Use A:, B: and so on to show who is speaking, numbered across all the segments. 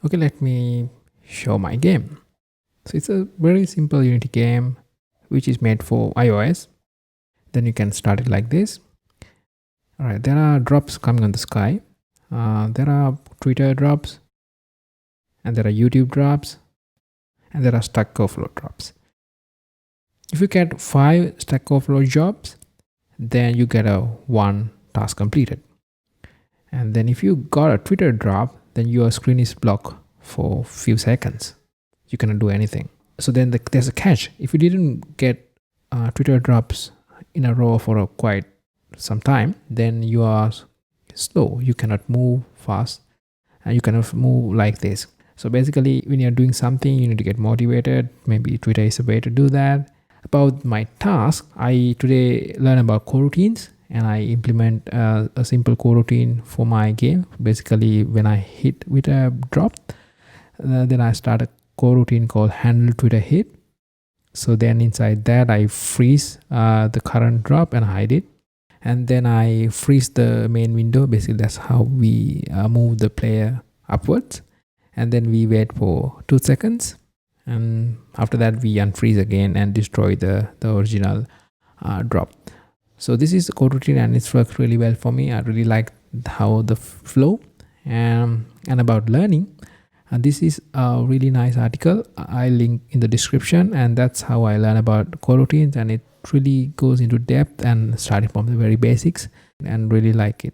A: Okay, let me show my game. So it's a very simple Unity game which is made for iOS. Then you can start it like this. All right, there are drops coming on the sky. There are Twitter drops, and there are YouTube drops, and there are Stack Overflow drops. If you get 5 Stack Overflow jobs, then you get a 1 task completed. And then if you got a Twitter drop, then your screen is blocked for a few seconds. You cannot do anything. So then there's a catch. If you didn't get Twitter drops in a row for quite some time, then you are slow. You cannot move fast, and you cannot move like this. So basically, when you're doing something, you need to get motivated. Maybe Twitter is a way to do that. About my task, I today learned about coroutines, and I implement a simple coroutine for my game. Basically, when I hit with a drop, then I start a coroutine called handle Twitter hit. So then inside that, I freeze the current drop and hide it. And then I freeze the main window. Basically, that's how we move the player upwards. And then we wait for 2 seconds. And after that, we unfreeze again and destroy the original drop. So this is the coroutine, and it's worked really well for me. I really like how the flow. And about learning, this is a really nice article. I link in the description, and that's how I learn about coroutines, and it really goes into depth and starting from the very basics, and really like it.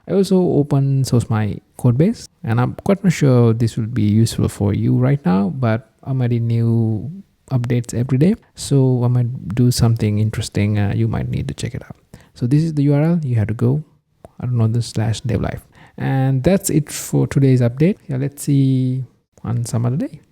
A: I also open source my code base, and I'm quite not sure this will be useful for you right now, but I'm adding new updates every day, so I might do something interesting. You might need to check it out. So this is the URL. You have to go, I don't know, the /devlife. And that's it for today's update. Yeah, let's see on some other day.